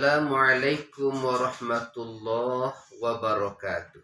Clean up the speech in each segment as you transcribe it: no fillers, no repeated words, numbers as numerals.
Assalamualaikum warahmatullahi wabarakatuh.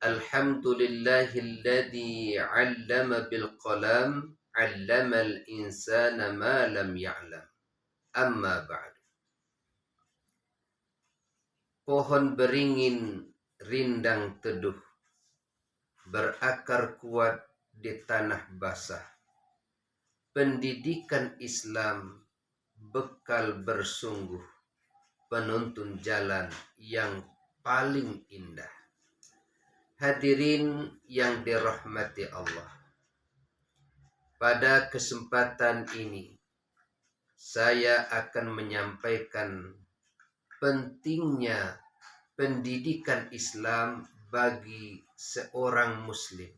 Alhamdulillahilladzi 'allama bil qalam 'allamal insana ma lam ya'lam. Amma ba'du. Pohon beringin rindang teduh, berakar kuat di tanah basah. Pendidikan Islam bekal bersungguh, penuntun jalan yang paling indah. Hadirin yang dirahmati Allah, pada kesempatan ini saya akan menyampaikan pentingnya pendidikan Islam bagi seorang muslim.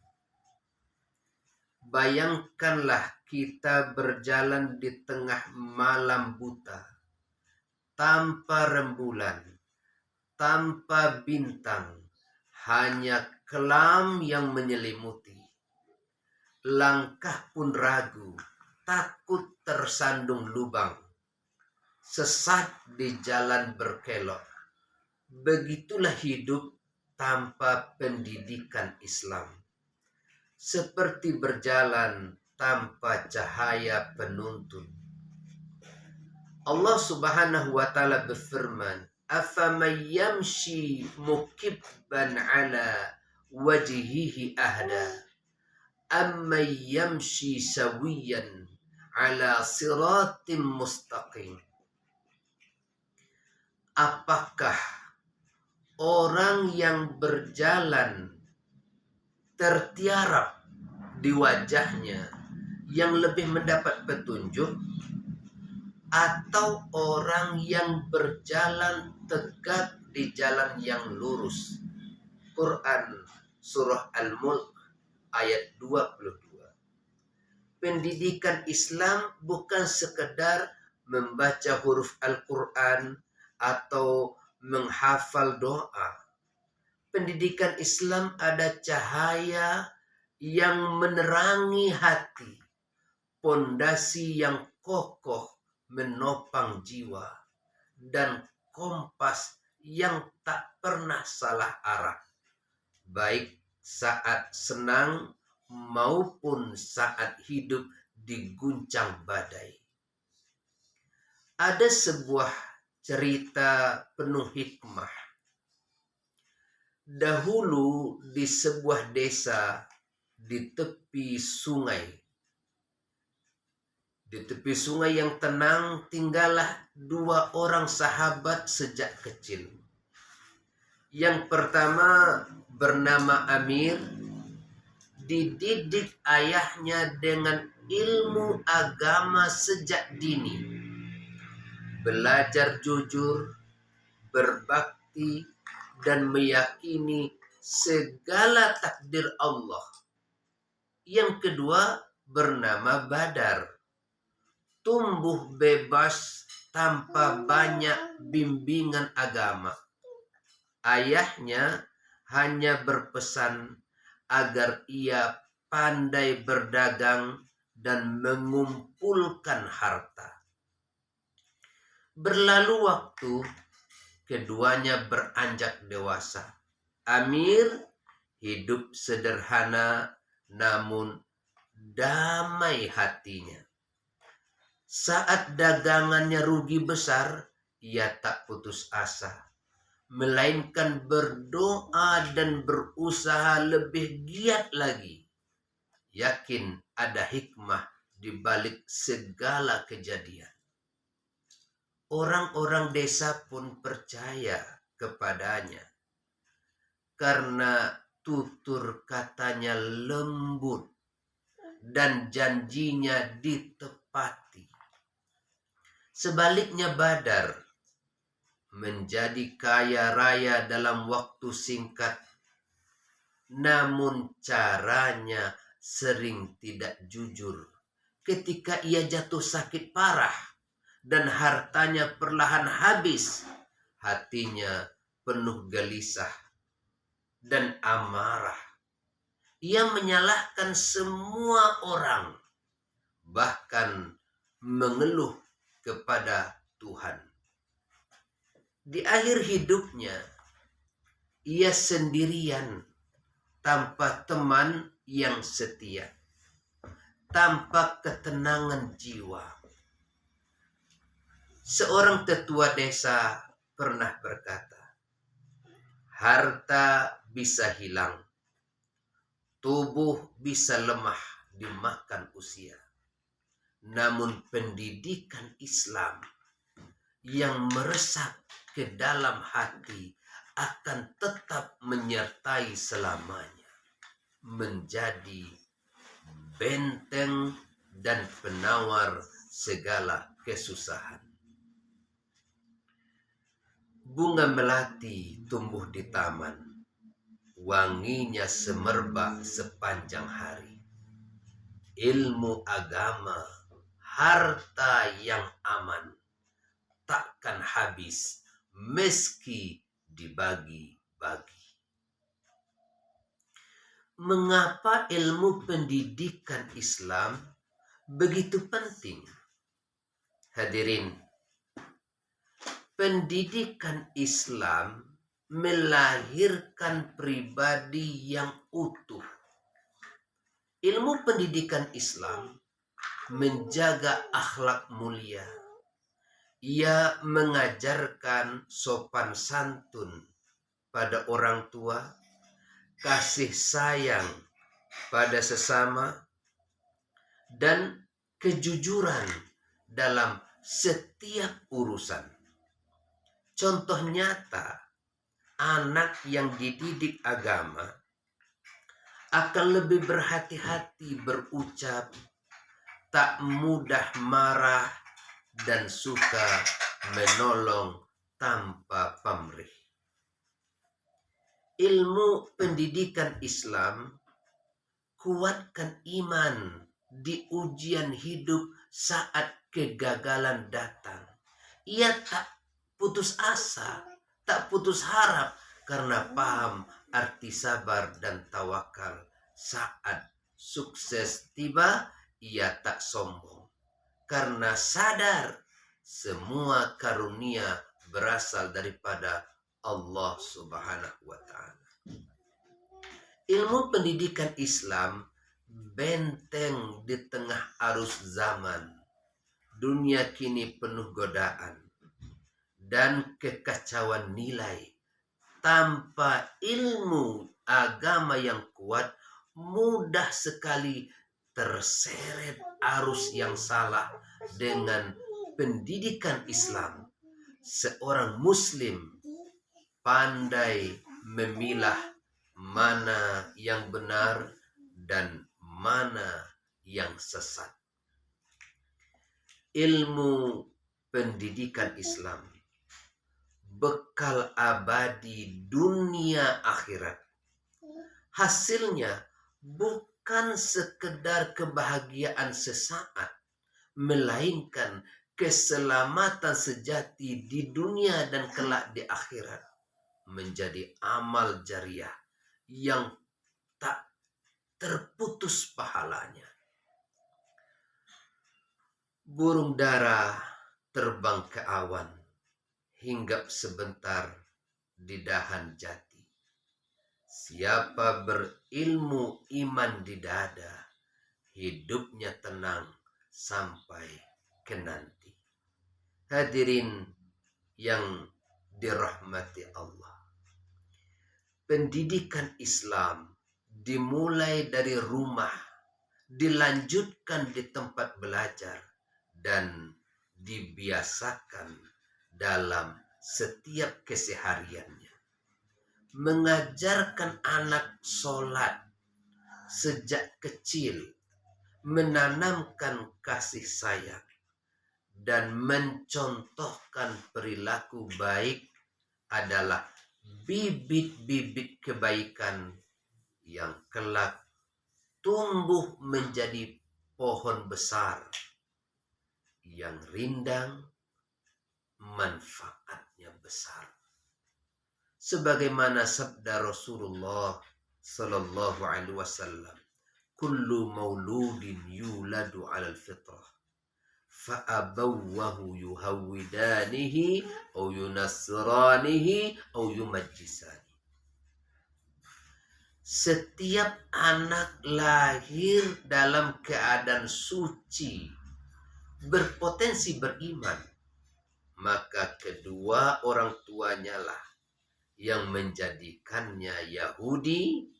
Bayangkanlah kita berjalan di tengah malam buta, tanpa rembulan, tanpa bintang, hanya kelam yang menyelimuti. Langkah pun ragu, takut tersandung lubang, sesat di jalan berkelok. Begitulah hidup tanpa pendidikan Islam. Seperti berjalan tanpa cahaya penuntun. Allah Subhanahu wa taala berfirman, "Afaman yamshi mukibban ala wajhihi ahda, amman yamshi sawiyan ala siratim mustaqim." Apakah orang yang berjalan tertiarap di wajahnya yang lebih mendapat petunjuk, atau orang yang berjalan tegak di jalan yang lurus? Quran Surah Al-Mulk ayat 22. Pendidikan Islam bukan sekedar membaca huruf Al-Quran atau menghafal doa. Pendidikan Islam ada cahaya yang menerangi hati, pondasi yang kokoh menopang jiwa, dan kompas yang tak pernah salah arah, baik saat senang maupun saat hidup diguncang badai. Ada sebuah cerita penuh hikmah. Dahulu di sebuah desa di tepi sungai. Di tepi sungai yang tenang tinggallah dua orang sahabat sejak kecil. Yang pertama bernama Amir, dididik ayahnya dengan ilmu agama sejak dini. Belajar jujur, berbakti, dan meyakini segala takdir Allah. Yang kedua bernama Badar, tumbuh bebas tanpa banyak bimbingan agama. Ayahnya hanya berpesan agar ia pandai berdagang dan mengumpulkan harta. Berlalu waktu, keduanya beranjak dewasa. Amir hidup sederhana namun damai hatinya. Saat dagangannya rugi besar, ia tak putus asa, melainkan berdoa dan berusaha lebih giat lagi. Yakin ada hikmah di balik segala kejadian. Orang-orang desa pun percaya kepadanya karena tutur katanya lembut dan janjinya ditepati. Sebaliknya Badar menjadi kaya raya dalam waktu singkat, namun caranya sering tidak jujur. Ketika ia jatuh sakit parah dan hartanya perlahan habis, hatinya penuh gelisah dan amarah. Ia menyalahkan semua orang, bahkan mengeluh kepada Tuhan. Di akhir hidupnya, ia sendirian tanpa teman yang setia, tanpa ketenangan jiwa. Seorang tetua desa pernah berkata, harta bisa hilang, tubuh bisa lemah dimakan usia. Namun pendidikan Islam yang meresap ke dalam hati akan tetap menyertai selamanya, menjadi benteng dan penawar segala kesusahan. Bunga melati tumbuh di taman, wanginya semerbak sepanjang hari. Ilmu agama, harta yang aman, takkan habis meski dibagi-bagi. Mengapa ilmu pendidikan Islam begitu penting? Hadirin, pendidikan Islam melahirkan pribadi yang utuh. Ilmu pendidikan Islam menjaga akhlak mulia. Ia mengajarkan sopan santun pada orang tua, kasih sayang pada sesama, dan kejujuran dalam setiap urusan. Contoh nyata, anak yang dididik agama akan lebih berhati-hati berucap, tak mudah marah, dan suka menolong tanpa pamrih. Ilmu pendidikan Islam kuatkan iman di ujian hidup saat kegagalan datang. Ia tak putus asa, tak putus harap karena paham arti sabar dan tawakal. Saat sukses tiba, ia tak sombong karena sadar semua karunia berasal daripada Allah Subhanahu wa Ta'ala. Ilmu pendidikan Islam benteng di tengah arus zaman. Dunia kini penuh godaan dan kekacauan nilai. Tanpa ilmu agama yang kuat, mudah sekali terseret arus yang salah. Dengan pendidikan Islam, seorang muslim pandai memilah mana yang benar dan mana yang sesat. Ilmu pendidikan Islam bekal abadi dunia akhirat. Hasilnya bukan sekedar kebahagiaan sesaat, melainkan keselamatan sejati di dunia dan kelak di akhirat, menjadi amal jariah yang tak terputus pahalanya. Burung dara terbang ke awan, hinggap sebentar di dahan jati. Siapa berilmu iman di dada, hidupnya tenang sampai ke nanti. Hadirin yang dirahmati Allah, pendidikan Islam dimulai dari rumah, dilanjutkan di tempat belajar, dan dibiasakan dalam setiap kesehariannya. Mengajarkan anak sholat sejak kecil, menanamkan kasih sayang, dan mencontohkan perilaku baik adalah bibit-bibit kebaikan yang kelak tumbuh menjadi pohon besar yang rindang, manfaatnya besar. Sebagaimana sabda Rasulullah sallallahu alaihi wasallam, kullu mauludin yuladu 'alal fitrah fa'abawwahu yuhawwidanihi au yunasranihi au yumajjisani. Setiap anak lahir dalam keadaan suci, berpotensi beriman, maka kedua orang tuanya lah yang menjadikannya Yahudi,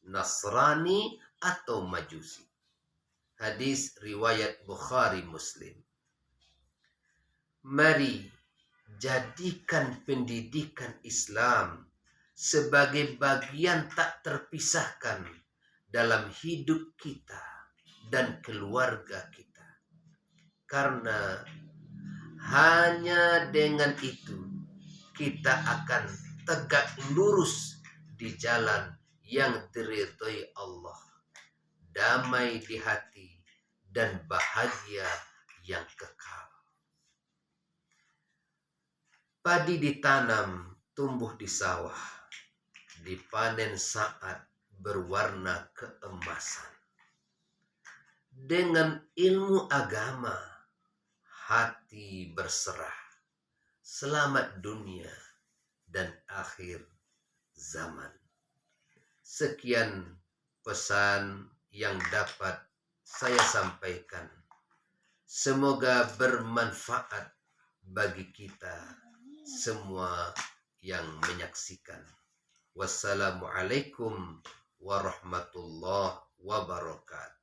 Nasrani, atau Majusi. Hadis riwayat Bukhari Muslim. Mari jadikan pendidikan Islam sebagai bagian tak terpisahkan dalam hidup kita dan keluarga kita. Karena hanya dengan itu kita akan tegak lurus di jalan yang diridhoi Allah, damai di hati dan bahagia yang kekal. Padi ditanam, tumbuh di sawah, dipanen saat berwarna keemasan. Dengan ilmu agama, hati berserah, selamat dunia dan akhir zaman. Sekian pesan yang dapat saya sampaikan. Semoga bermanfaat bagi kita semua yang menyaksikan. Wassalamualaikum warahmatullahi wabarakatuh.